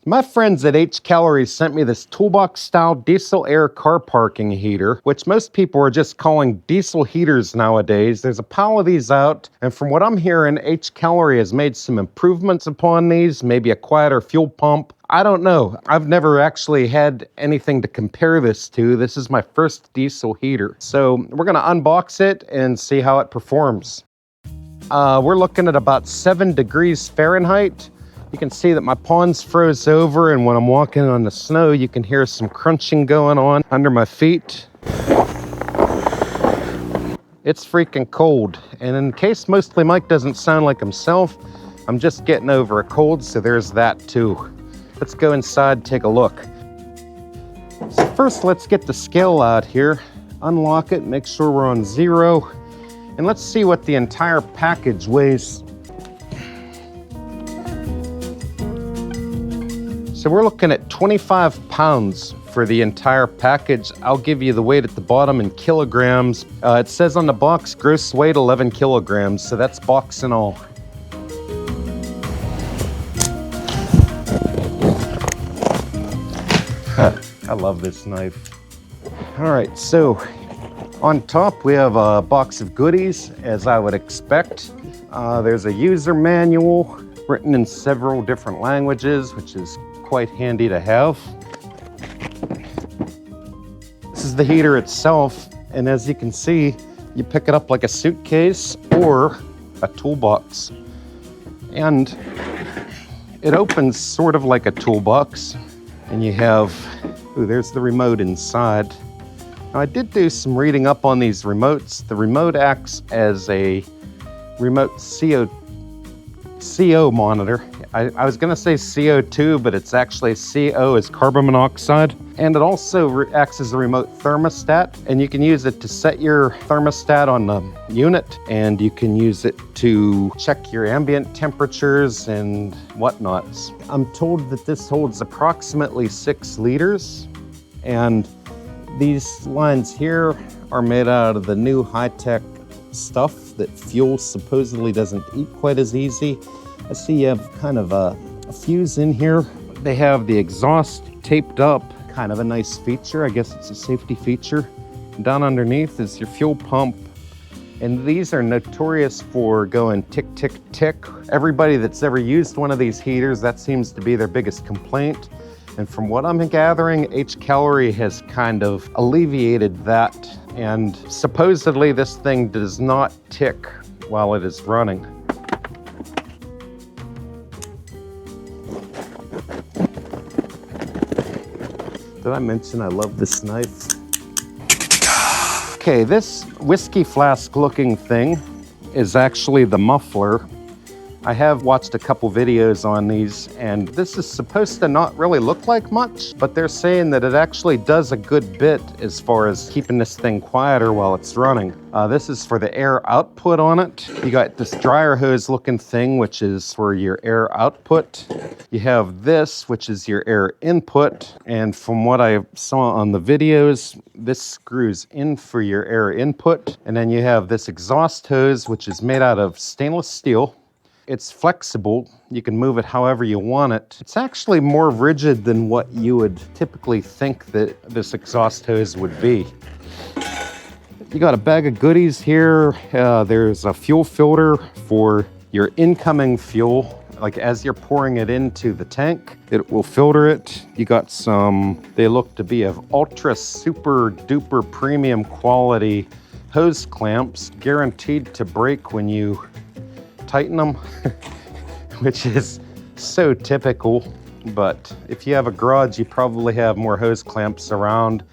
My friends at H Calorie sent me this Toolbox style diesel air car parking heater, which most people are just calling diesel heaters nowadays. There's a pile of these out, and from what I'm hearing, H Calorie has made some improvements upon these, maybe a quieter fuel pump. I don't know. I've never actually had anything to compare this to. This is my first diesel heater. So we're gonna unbox it and see how it performs. We're looking at about 7 degrees Fahrenheit. You can see that my ponds froze over, and when I'm walking on the snow, you can hear some crunching going on under my feet. It's freaking cold, and in case Mostly Mike doesn't sound like himself, I'm just getting over a cold, so there's that too. Let's go inside and take a look. So first, let's get the scale out here, unlock it, make sure we're on 0, and let's see what the entire package weighs. So we're looking at 25 pounds for the entire package. I'll give you the weight at the bottom in kilograms. It says on the box, gross weight 11 kilograms, so that's box and all. I love this knife. All right, so on top we have a box of goodies, as I would expect. There's a user manual written in several different languages, which is quite handy to have. This is the heater itself, and as you can see, you pick it up like a suitcase or a toolbox. And it opens sort of like a toolbox, and you have, ooh, there's the remote inside. Now I did do some reading up on these remotes. The remote acts as a remote CO monitor. I was gonna say CO2, but it's actually CO is carbon monoxide. And it also acts as a remote thermostat, and you can use it to set your thermostat on the unit, and you can use it to check your ambient temperatures and whatnots. I'm told that this holds approximately 6 liters, and these lines here are made out of the new high-tech stuff that fuel supposedly doesn't eat quite as easy. I see you have kind of a fuse in here. They have the exhaust taped up, kind of a nice feature. I guess it's a safety feature. Down underneath is your fuel pump. And these are notorious for going tick, tick, tick. Everybody that's ever used one of these heaters, that seems to be their biggest complaint. And from what I'm gathering, H Calorie has kind of alleviated that. And supposedly this thing does not tick while it is running. Did I mention I love this knife? Okay, this whiskey flask looking thing is actually the muffler. I have watched a couple videos on these, and this is supposed to not really look like much, but they're saying that it actually does a good bit as far as keeping this thing quieter while it's running. This is for the air output on it. You got this dryer hose looking thing, which is for your air output. You have this, which is your air input. And from what I saw on the videos, this screws in for your air input. And then you have this exhaust hose, which is made out of stainless steel. It's flexible. You can move it however you want it. It's actually more rigid than what you would typically think that this exhaust hose would be. You got a bag of goodies here. There's a fuel filter for your incoming fuel. Like as you're pouring it into the tank, it will filter it. You got some, they look to be of ultra super duper premium quality hose clamps, guaranteed to break when you tighten them, which is so typical. But if you have a garage, you probably have more hose clamps around.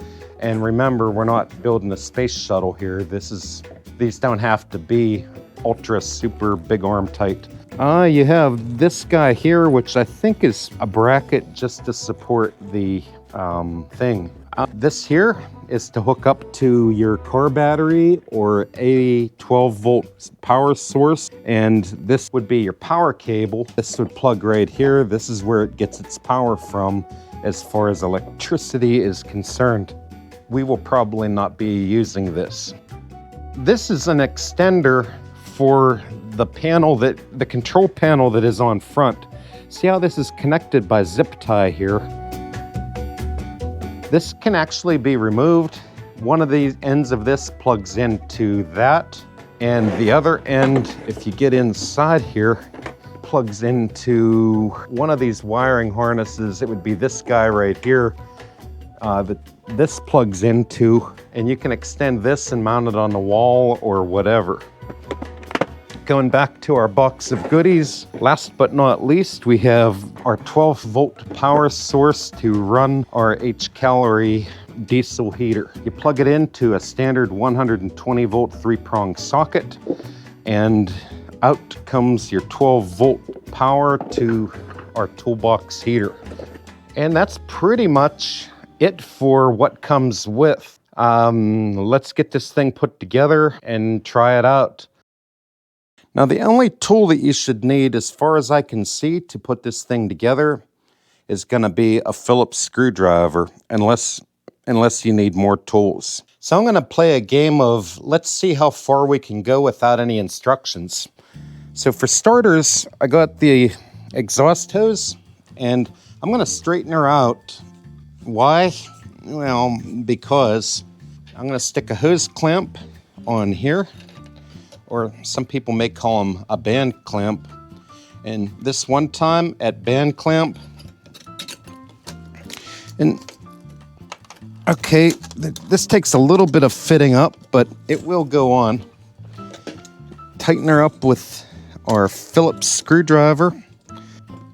And remember, we're not building a space shuttle here. These don't have to be ultra super big arm tight. You have this guy here, which I think is a bracket just to support the thing. This here is to hook up to your car battery or a 12-volt power source, and this would be your power cable. This would plug right here. This is where it gets its power from as far as electricity is concerned. We will probably not be using this. This is an extender for the panel, the control panel that is on front. See how this is connected by zip tie here? This can actually be removed. One of the ends of this plugs into that, and the other end, if you get inside here, plugs into one of these wiring harnesses. It would be this guy right here that this plugs into, and you can extend this and mount it on the wall or whatever. Going back to our box of goodies, last but not least, we have our 12-volt power source to run our H Calory Diesel Heater. You plug it into a standard 120-volt 3-prong socket, and out comes your 12-volt power to our Toolbox heater. And that's pretty much it for what comes with. Let's get this thing put together and try it out. Now, the only tool that you should need, as far as I can see, to put this thing together is going to be a Phillips screwdriver, unless you need more tools. So I'm going to play a game of let's see how far we can go without any instructions. So for starters, I got the exhaust hose, and I'm going to straighten her out. Why? Well, because I'm going to stick a hose clamp on here, or some people may call them a band clamp. And this one time at band clamp, and okay, this takes a little bit of fitting up, but it will go on. Tighten her up with our Phillips screwdriver.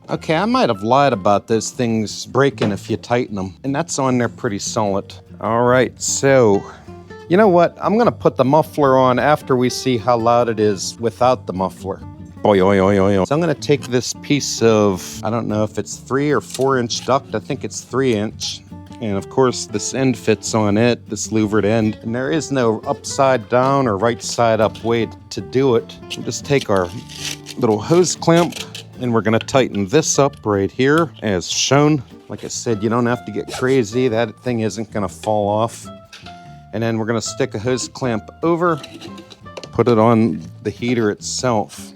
Okay, I might have lied about those things breaking if you tighten them, and that's on there pretty solid. All right, so you know what? I'm gonna put the muffler on after we see how loud it is without the muffler. So I'm gonna take this piece of, I don't know if it's 3 or 4 inch duct. I think it's 3 inch. And of course, this end fits on it, this louvered end. And there is no upside down or right side up way to do it. We'll just take our little hose clamp and we're gonna tighten this up right here as shown. Like I said, you don't have to get crazy. That thing isn't gonna fall off. And then we're gonna stick a hose clamp over, put it on the heater itself.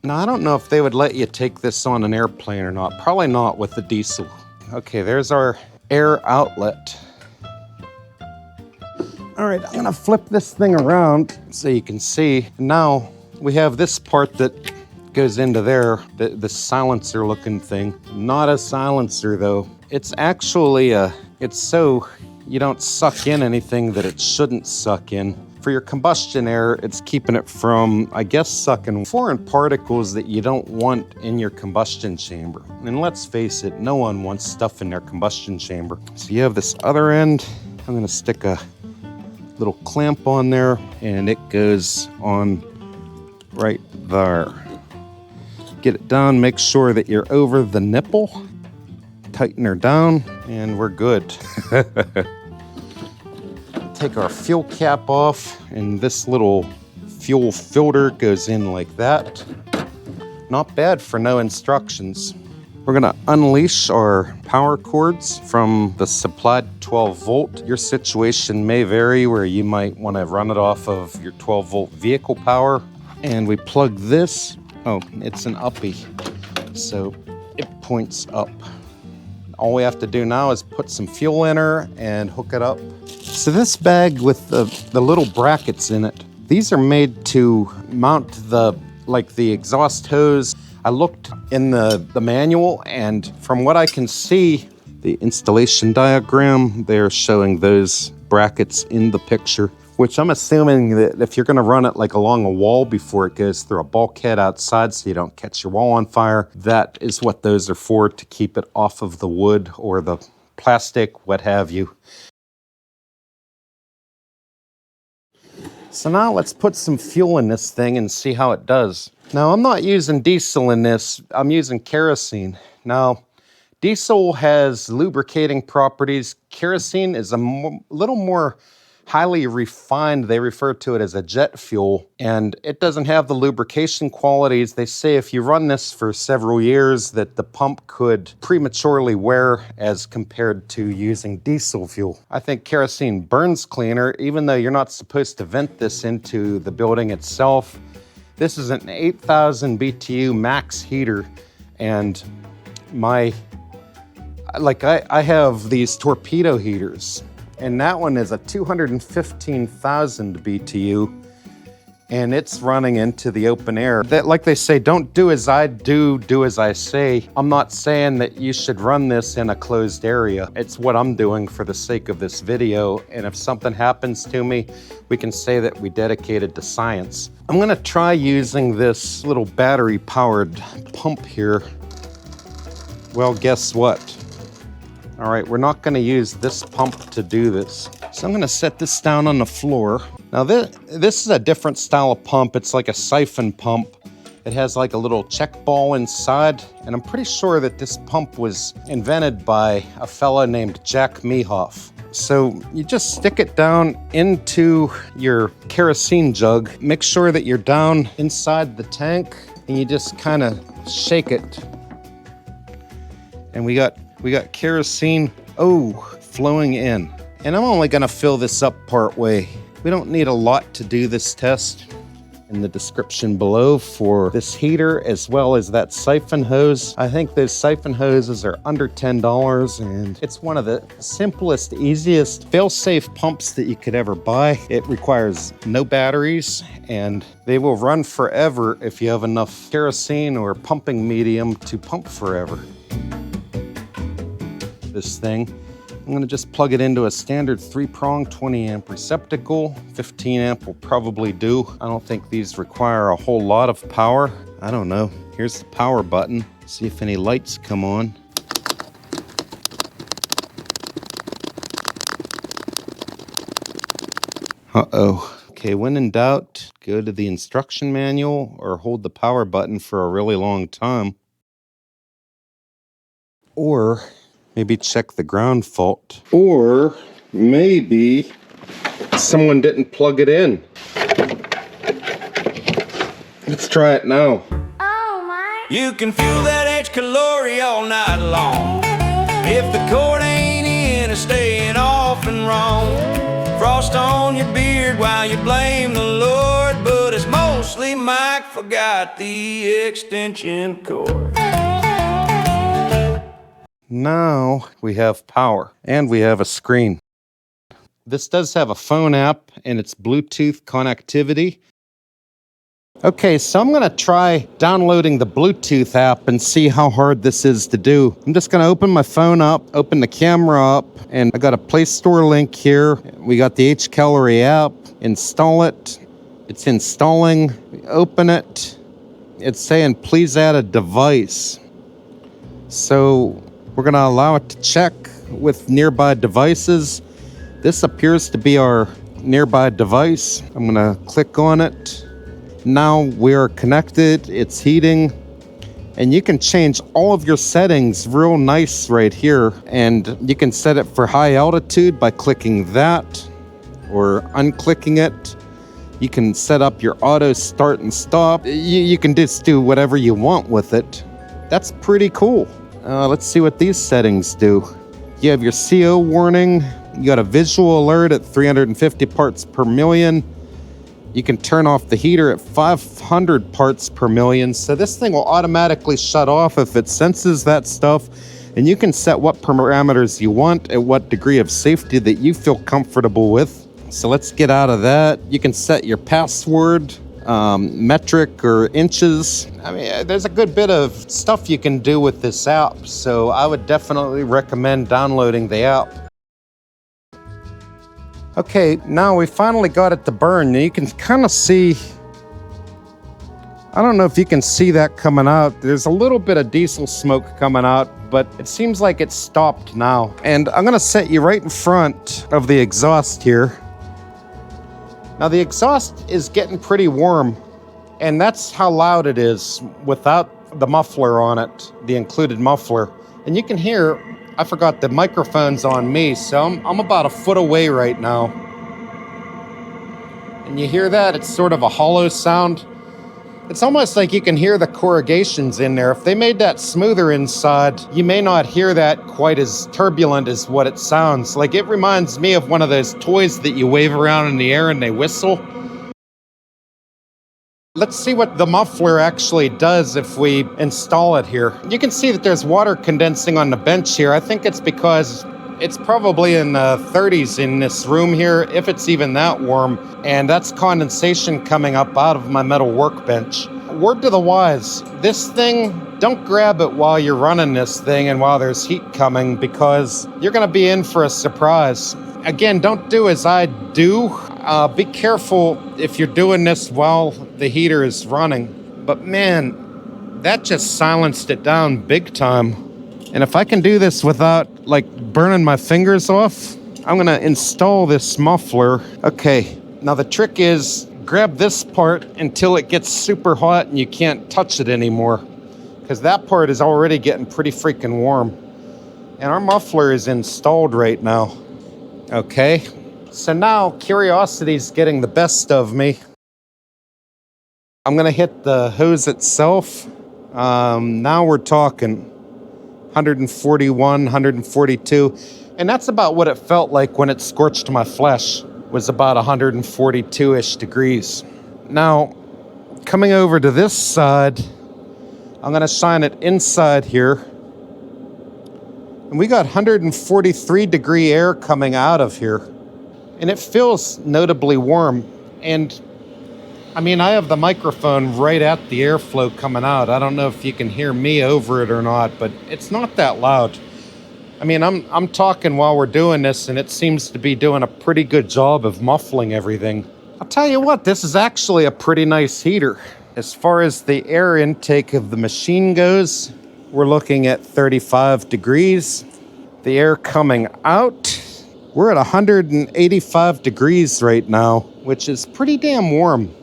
Now, I don't know if they would let you take this on an airplane or not. Probably not with the diesel. Okay, there's our air outlet. All right, I'm gonna flip this thing around so you can see. Now we have this part that goes into there, the silencer looking thing. Not a silencer though. It's actually it's so you don't suck in anything that it shouldn't suck in. For your combustion air, it's keeping it from, I guess, sucking foreign particles that you don't want in your combustion chamber. And let's face it, no one wants stuff in their combustion chamber. So you have this other end. I'm gonna stick a little clamp on there, and it goes on right there. Get it down, make sure that you're over the nipple. Tighten her down, and we're good. Take our fuel cap off, and this little fuel filter goes in like that. Not bad for no instructions. We're gonna unleash our power cords from the supplied 12 volt. Your situation may vary where you might wanna run it off of your 12 volt vehicle power. And we plug this, oh, it's an uppie, so it points up. All we have to do now is put some fuel in her and hook it up. So this bag with the little brackets in it, these are made to mount the exhaust hose. I looked in the manual, and from what I can see, the installation diagram, they're showing those brackets in the picture, which I'm assuming that if you're gonna run it like along a wall before it goes through a bulkhead outside so you don't catch your wall on fire, that is what those are for, to keep it off of the wood or the plastic, what have you. So now let's put some fuel in this thing and see how it does. Now, I'm not using diesel in this, I'm using kerosene. Now, diesel has lubricating properties. Kerosene is a little more highly refined. They refer to it as a jet fuel, and it doesn't have the lubrication qualities. They say if you run this for several years that the pump could prematurely wear as compared to using diesel fuel. I think kerosene burns cleaner, even though you're not supposed to vent this into the building itself. This is an 8,000 BTU max heater, and I have these torpedo heaters, and that one is a 215,000 BTU, and it's running into the open air. That, like they say, don't do as I do, do as I say. I'm not saying that you should run this in a closed area. It's what I'm doing for the sake of this video, and if something happens to me, we can say that we dedicated to science. I'm gonna try using this little battery-powered pump here. Well, guess what? All right, we're not gonna use this pump to do this. So I'm gonna set this down on the floor. Now this is a different style of pump. It's like a siphon pump. It has like a little check ball inside, and I'm pretty sure that this pump was invented by a fella named Jack Mehoff. So you just stick it down into your kerosene jug. Make sure that you're down inside the tank, and you just kind of shake it. And we got kerosene, flowing in. And I'm only gonna fill this up part way. We don't need a lot to do this test. In the description below for this heater, as well as that siphon hose. I think those siphon hoses are under $10, and it's one of the simplest, easiest, fail-safe pumps that you could ever buy. It requires no batteries, and they will run forever if you have enough kerosene or pumping medium to pump forever. This thing, I'm gonna just plug it into a standard 3-prong 20 amp receptacle. 15 amp will probably do. I don't think these require a whole lot of power. I don't know. Here's the power button. See if any lights come on. Uh-oh. Okay, when in doubt, go to the instruction manual or hold the power button for a really long time. Or maybe check the ground fault. Or maybe someone didn't plug it in. Let's try it now. Oh my. You can fuel that H Calory all night long. If the cord ain't in, it's staying off and wrong. Frost on your beard while you blame the Lord, but it's mostly Mike forgot the extension cord. Now we have power, and we have a screen. This does have a phone app, and it's Bluetooth connectivity. Okay, so I'm gonna try downloading the Bluetooth app and see how hard this is to do. I'm just gonna open my phone up, open the camera up, and I got a Play Store link here. We got the H Calory app, install it. It's installing, open it. It's saying, please add a device. So we're going to allow it to check with nearby devices. This appears to be our nearby device. I'm going to click on it. Now we are connected. It's heating. And you can change all of your settings real nice right here. And you can set it for high altitude by clicking that or unclicking it. You can set up your auto start and stop. You can just do whatever you want with it. That's pretty cool. Let's see what these settings do. You have your CO warning. You got a visual alert at 350 parts per million. You can turn off the heater at 500 parts per million. So this thing will automatically shut off if it senses that stuff. And you can set what parameters you want at what degree of safety that you feel comfortable with. So let's get out of that. You can set your password, metric or inches. I mean, there's a good bit of stuff you can do with this app, so I would definitely recommend downloading the app. Okay, now we finally got it to burn. Now you can kind of see, I don't know if you can see that coming out. There's a little bit of diesel smoke coming out, but it seems like it's stopped now. And I'm gonna set you right in front of the exhaust here. Now the exhaust is getting pretty warm, and that's how loud it is without the muffler on it, the included muffler. And you can hear, I forgot the microphone's on me, so I'm about a foot away right now. And you hear that? It's sort of a hollow sound. It's almost like you can hear the corrugations in there. If they made that smoother inside, you may not hear that quite as turbulent as what it sounds. Like, it reminds me of one of those toys that you wave around in the air and they whistle. Let's see what the muffler actually does if we install it here. You can see that there's water condensing on the bench here. I think it's because it's probably in the 30s in this room here, if it's even that warm, and that's condensation coming up out of my metal workbench. Word to the wise, this thing, don't grab it while you're running this thing and while there's heat coming, because you're gonna be in for a surprise. Again, don't do as I do. Be careful if you're doing this while the heater is running. But man, that just silenced it down big time. And if I can do this without like burning my fingers off, I'm gonna install this muffler. Okay, now the trick is grab this part until it gets super hot and you can't touch it anymore, because that part is already getting pretty freaking warm. And our muffler is installed right now. Okay, so now curiosity's getting the best of me. I'm gonna hit the hose itself. Now we're talking 141, 142, and that's about what it felt like when it scorched my flesh, was about 142-ish degrees. Now, coming over to this side, I'm gonna shine it inside here. And we got 143 degree air coming out of here. And it feels notably warm. And I mean, I have the microphone right at the airflow coming out. I don't know if you can hear me over it or not, but it's not that loud. I mean, I'm talking while we're doing this, and it seems to be doing a pretty good job of muffling everything. I'll tell you what, this is actually a pretty nice heater. As far as the air intake of the machine goes, we're looking at 35 degrees. The air coming out, we're at 185 degrees right now, which is pretty damn warm.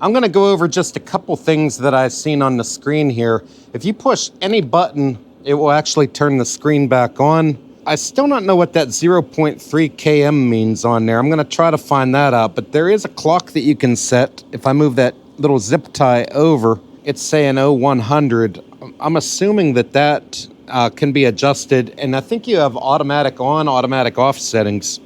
I'm gonna go over just a couple things that I've seen on the screen here. If you push any button, it will actually turn the screen back on. I still don't know what that 0.3 km means on there. I'm gonna try to find that out, but there is a clock that you can set. If I move that little zip tie over, it's saying 0100. I'm assuming that can be adjusted, and I think you have automatic on, automatic off settings.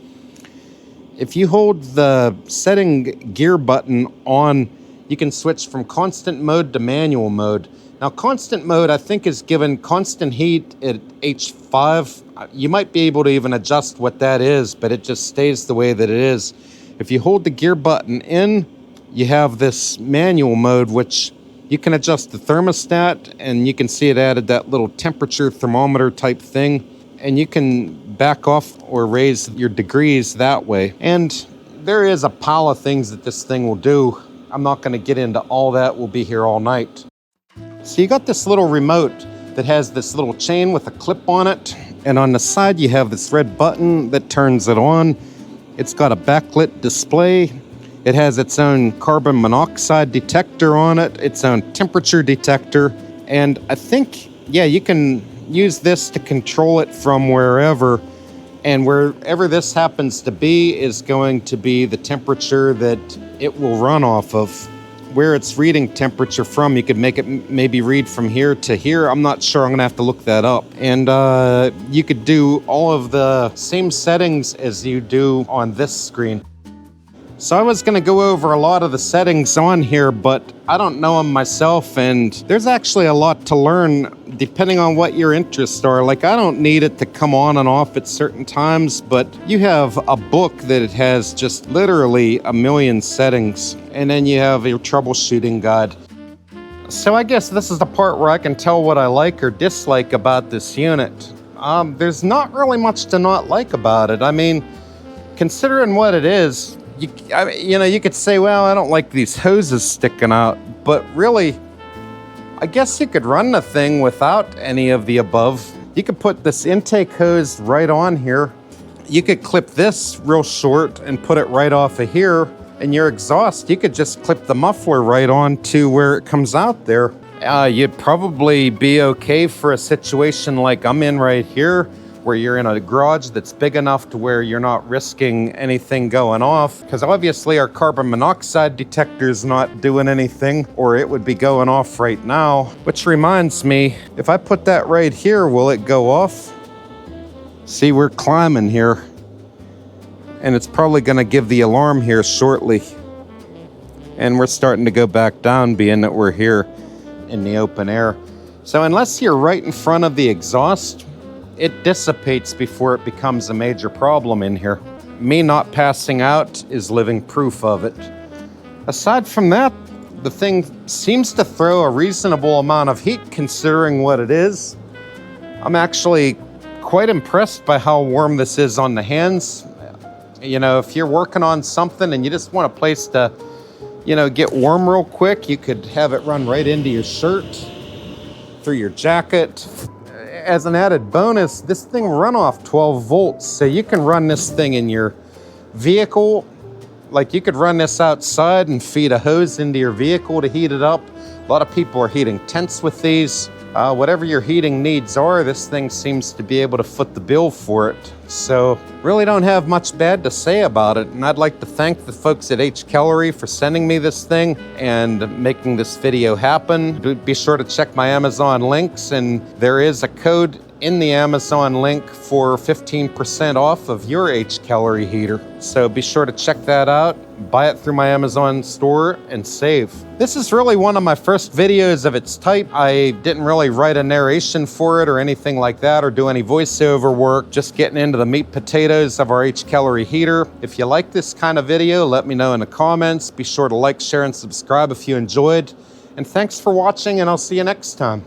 If you hold the setting gear button on, you can switch from constant mode to manual mode. Now, constant mode, I think, is given constant heat at H5. You might be able to even adjust what that is, but it just stays the way that it is. If you hold the gear button in, you have this manual mode, which you can adjust the thermostat, and you can see it added that little temperature thermometer type thing, and you can back off or raise your degrees that way. And there is a pile of things that this thing will do. I'm not going to get into all that. We'll be here all night. So you got this little remote that has this little chain with a clip on it, and on the side you have this red button that turns it on. It's got a backlit display. It has its own carbon monoxide detector on it, its own temperature detector, and I think, yeah, you can use this to control it from wherever, and wherever this happens to be is going to be the temperature that it will run off of. Where it's reading temperature from, you could make it maybe read from here to here. I'm not sure. I'm gonna have to look that up. And you could do all of the same settings as you do on this screen. So I was gonna go over a lot of the settings on here, but I don't know them myself, and there's actually a lot to learn depending on what your interests are. Like, I don't need it to come on and off at certain times, but you have a book that it has just literally a million settings, and then you have your troubleshooting guide. So I guess this is the part where I can tell what I like or dislike about this unit. There's not really much to not like about it. I mean, considering what it is, you could say, well, I don't like these hoses sticking out, but really, I guess you could run the thing without any of the above. You could put this intake hose right on here. You could clip this real short and put it right off of here, and your exhaust, you could just clip the muffler right on to where it comes out there. You'd probably be okay for a situation like I'm in right here, where you're in a garage that's big enough to where you're not risking anything going off, because obviously our carbon monoxide detector is not doing anything, or it would be going off right now. Which reminds me, if I put that right here, will it go off? See, we're climbing here, and it's probably going to give the alarm here shortly. and we're starting to go back down, being that we're here in the open air. So unless you're right in front of the exhaust, it dissipates before it becomes a major problem in here. Me not passing out is living proof of it. Aside from that, the thing seems to throw a reasonable amount of heat considering what it is. I'm actually quite impressed by how warm this is on the hands. You know, if you're working on something and you just want a place to, you know, get warm real quick, you could have it run right into your shirt, through your jacket. As an added bonus, this thing run off 12 volts, so you can run this thing in your vehicle. Like, you could run this outside and feed a hose into your vehicle to heat it up. A lot of people are heating tents with these. Whatever your heating needs are, this thing seems to be able to foot the bill for it. So really don't have much bad to say about it. And I'd like to thank the folks at H Calory for sending me this thing and making this video happen. Be sure to check my Amazon links, and there is a code in the Amazon link for 15% off of your H Calory heater. So be sure to check that out, buy it through my Amazon store, and save. This is really one of my first videos of its type. I didn't really write a narration for it or anything like that, or do any voiceover work, just getting into the meat potatoes of our H Calory heater. If you like this kind of video, let me know in the comments. Be sure to like, share, and subscribe if you enjoyed. And thanks for watching, and I'll see you next time.